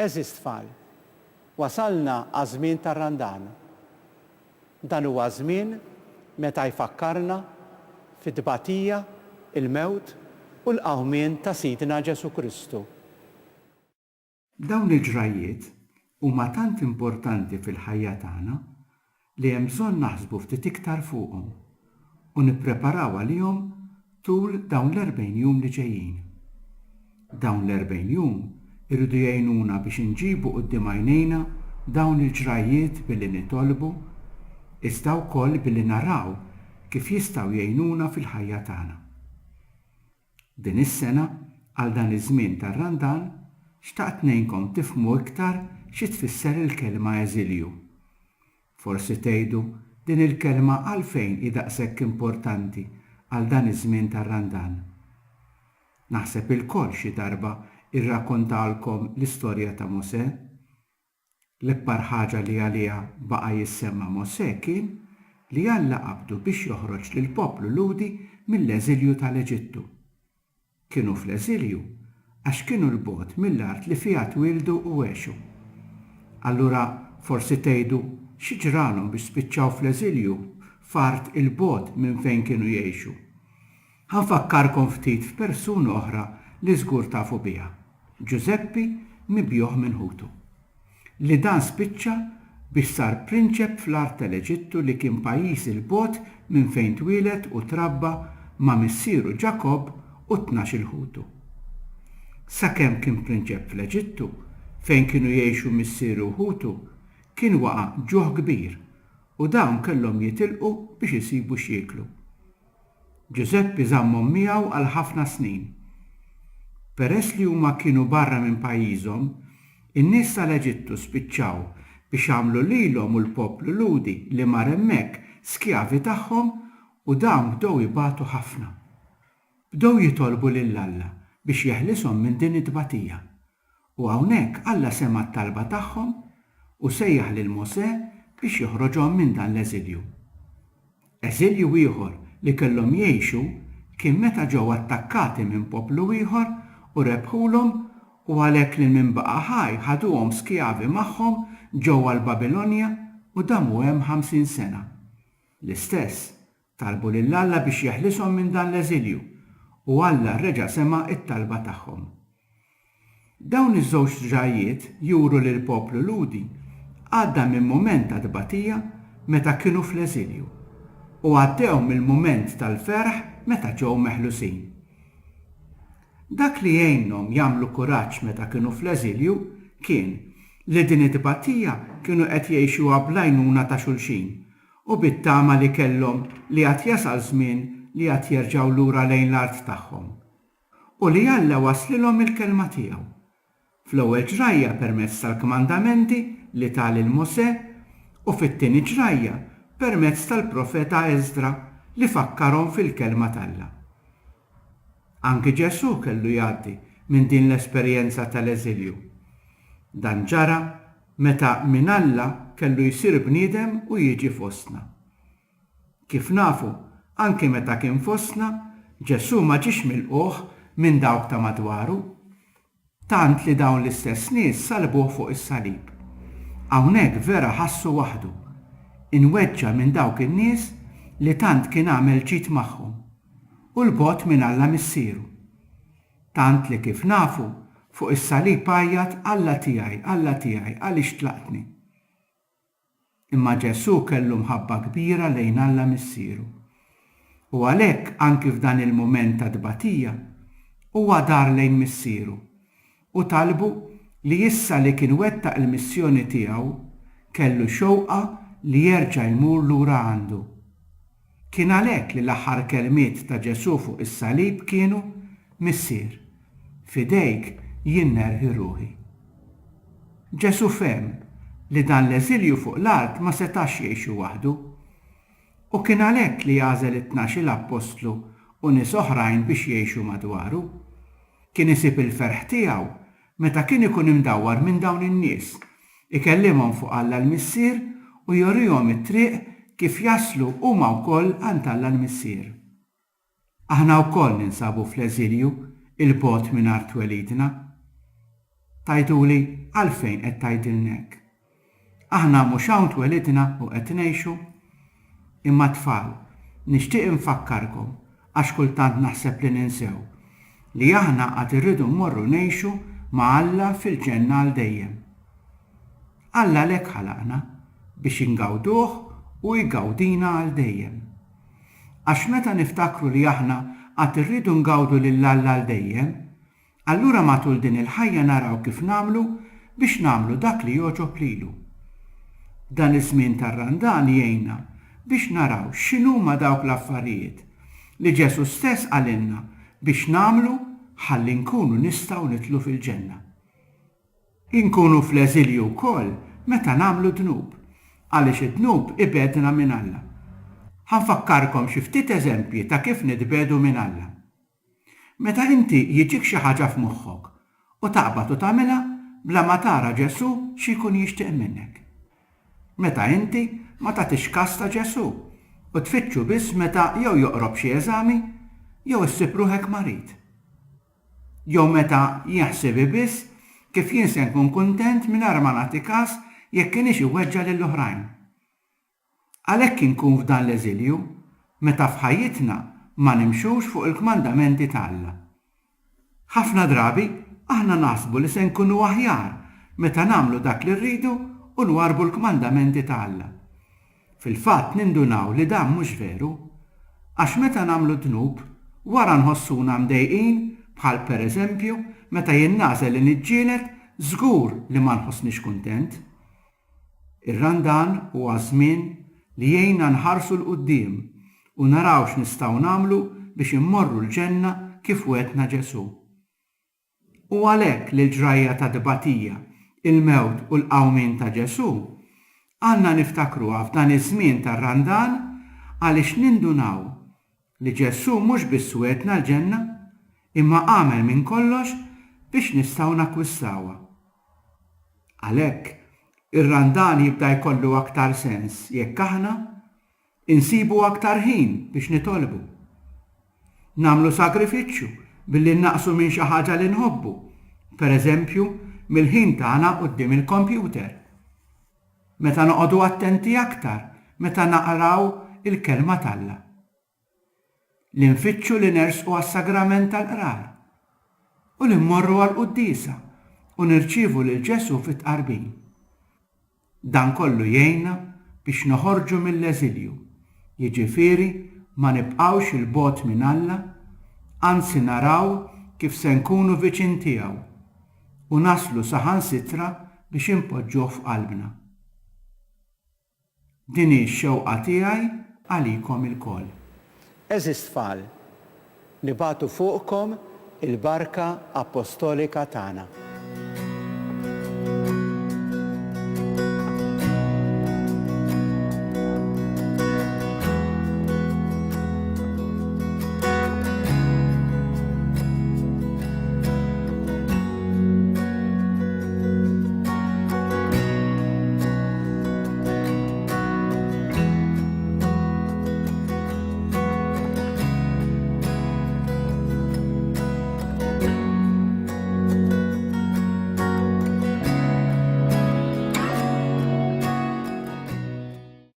Eżis tfal, wasalna għaż-żmien tar-Randan. Dan huwa żmien meta jfakkarna fid-tbatija, il-mewt u l-qawmien ta' Sidna Ġesu Kristu. Dawn il-ġrajiet huma tant importanti fil-ħajja tagħna li hemm bżonn naħsbu ftit iktar fuqhom u nippreparaw għalihom tul dawn l-40 jum li ġejjin. Dawn l-40 jum irridu jgħinuna biex inġibu quddiem għajnejna dawn il-ġrajiet billi nitolbu, iżda wkoll billi naraw kif jistgħu jgħinuna fil-ħajja tagħna. Din is-sena għal dan iż-żmien tar-Randan xtaqt ngħinkom tifhmu iktar xi tfisser il-kelma eżilju. Forsi tgħidu din il-kelma għalfejn hi daqshekk importanti għal dan iż-żmien tar-Randan. Naħseb ilkoll xi darba irrakkontalkom l-istorja ta' Mosè. L-ikbar ħaġa li għaliha baqa' jissemma Mosè kien li Alla qabdu biex joħroġ lill-poplu Ludi mill-eżilju tal-Eġittu. Kienu fl-eżilju għax kienu l-bogħod mill-art li fiha twildu u għexu. Allura forsi tgħidu xi ġralhom biex spiċċaw fl-eżilju fart il-bogħod minn fejn kienu jgħixu. Ħanfakkarkom ftit f'persuna oħra li żgur tafu biha, Giuseppi mibjuħ minn Ħutu, li dan spiċċa biex sar prinċep fl-art tal-Eġittu li kien pajjiż il-bogħod minn fejn twieled u trabba ma' missieru Ġakob u 12 Ħutu. Sakemm kien prinċep fl-Eġittu fejn kienu jgħixu missieru Ħutu, kien waqa' ġuħ kbir u dawn kellhom jitilqu biex isibu x'jieklu. Giuseppi żammhom miegħu għal ħafna snin. Peress li huma kienu barra minn pajjiżhom, in-nies tal-Eġittu spiċċaw biex jagħmlu lilhom u l-poplu Ludi li mar hemmhekk skjavi tagħhom u dawn bdew jibatu ħafna. Bdew jitolbu lil Alla biex jeħlishom minn din it-tbatija. U hawnhekk Alla sema' t-talba tagħhom u sejjaħ lil Mosè biex joħroġhom minn dan l-eżilju. Eżilju ieħor li kellhom jgħixu kien meta ġew attakkati minn poplu ieħor u rebħulhom u għalhekk lil min baqa' ħaj ħaduhom skjavi magħhom ġewwa l-Babilonja u damu hemm 50 sena. L-istess talbu lil Alla biex jeħlishom minn dan l-eżilju u Alla reġa' sema' it-talba tagħhom. Dawn iż-żewġ ġrajiet juru lil poplu Ludi għadda minn mument ta' tbatija meta kienu fl-eżilju u għaddew mill-mument tal-ferħ meta ġew meħlusin. Dak li jgħinhom jagħmlu kuraġġ meta kienu fl-eżilju kien li din it-tbatija kienu qed jgħixuha bl-għajnuna ta' xulxin u bit-tama li kellhom li qatt jasal żmien li qatt jerġgħu lura lejn l-art tagħhom u li Alla waslilhom il-kelma tiegħu. Fl-ewwel ġrajja permezz tal-kmandamenti li tal il-Mosè u fit-tieni ġrajja permezz tal-profeta Eżdra li fakkarhom fil-kelma t'Alla. Anki Ġesu kellu jgħaddi minn din l-esperjenza tal-eżilju. Dan ġara meta minn Alla kellu jsir bniedem u jiġi fostna. Kif nafu, anki meta kien fostna, Ġesu ma ġiex milquh minn dawk ta' madwaru, tant li dawn l-istess nies salbuh fuq is-salib. Hawnhekk vera ħassu waħdu, inweġġa minn dawk in-nies li tant kien għamel ġid magħhom u l-bogħod minn Alla missieru. Tant li kif nafu fuq is-salib għajjat Alla tiegħi għaliex tlaqtni. Imma Ġesu kellu mħabba kbira lejn Alla missieru. U għalhekk anki f'dan il-mument ta' tbatija huwa dar lejn missieru u talbu li issa li kien wettaq il-missjoni tiegħu kellu xewqa li jerġa' jmur lura għandu. Kien għalhekk li l-aħħar kelmiet ta' Ġesu fuq is-salib kienu Missier, fidejk jien nerħi ruħi. Ġesu fehem li dan l-eżilju fuq l-art ma setax jgħixu waħdu u kien għalhekk li għażel it-12 l-Apostlu u nies oħrajn biex jgħixu madwaru. Kien isib il-ferħ tiegħu meta kien ikun imdawwar minn dawn in-nies, ikellimhom fuq Alla l-Missier u jorihom it-triq kif jaslu huma wkoll għand Alla l-Missier. Aħna wkoll ninsabu fl-eżilju il-bogħod mingħajr twelidna. Tajduli għalfejn qed tgħidilnek. Aħna mhux hawn twelidna u qed ngħixu, imma tfal, nixtieq infakkarkom għax kultant naħseb li ninsew li aħna għad irridu mmorru ngħixu ma' Alla fil-ġenna għal dejjem. Alla lek ħalaqna biex ingawduh u jgawdina għal dejjem. Għax meta niftakru li aħna għad irridu ngawdu lil Alla għal dejjem, allura matul din il-ħajja naraw kif nagħmlu biex nagħmlu dak li jogħġob lilu. Dan iż-żmien tar-randan jgħinna biex naraw x'inhuma dawk l-affarijiet li Ġesu stess għalinna biex nagħmlu ħalli nkunu nistgħu nitlu fil-ġenna. Inkunu fl-eżilju wkoll meta nagħmlu dnub, għaliex id-dnub ibedna minn Alla. Ħanfakkarkom xi ftit eżempji ta' kif nitbedu minn Alla. Meta inti jiġik xi ħaġa f'moħħok u taqbad u tagħmilha bla ma tara Ġesu xi jkun jixtieq minnek. Meta inti ma tagħtix każ ta' Ġesu u tfittxu biss meta jew joqrob xi eżami jew issib ruħek marid. Jew meta jaħsibi biss kif jien se nkun kuntent mingħajr ma nagħti każ jekk kienx iweġġa' lill-oħrajn. Għalhekk inkun f'dan l-eżilju meta f'ħajjitna ma nimxux fuq il-kmandamenti ta' Alla. Ħafna drabi aħna naħsbu li se nkunu aħjar meta nagħmlu dak li rridu u nwarbu l-kmandamenti ta' Alla. Fil-fatt nindunaw li dan mhux veru, għax meta nagħmlu dnub wara nħossuna mdejqin bħal pereżempju meta jinnażel li niġġieled żgur li ma nħossniex kuntent. Ir-randan huwa żmien li jgħinna nħarsu l-qudiem u naraw x'nistgħu nagħmlu biex immorru l-ġenna kif wegħdna Ġesu. U għalhekk li l-ġrajja ta' Dibatija, il-mewt u l-qawmien ta' Ġesu għandna niftakruha f'dan iż-żmien tar-randan għaliex nindunaw li Ġesu mhux biss wegħdna l-ġenna imma għamel minn kollox biex nistgħu nakkwistawha. Għalhekk ir-randan jibda jkollu aktar sens jekk aħna insibu aktar ħin biex nitolbu. Nagħmlu sagrifiċċju billi naqsu minn xi ħaġa li nħobbu, pereżempju mill-ħin tagħna quddiem il-kompjuter. Meta noqogħdu attenti aktar meta naqraw il-kelma tal-Alla. Li nfittxu li nersqu għas-sagrament tal-qrar u li mmorru għall-quddiesa u nirċievu lil Ġesu fit-tqarbin. Dan kollu jgħinna biex noħorġu mill-eżilju, jiġifieri ma nibqgħux il-bogħod minn Alla, anzi naraw kif se nkunu viċin tiegħu u naslu saħansitra biex impoġġuh f'qalbna. Din hi x-xewqa tiegħi għalikom ilkoll. Eżis tfal, nibatu fuqkom il-barka apostolika tagħna.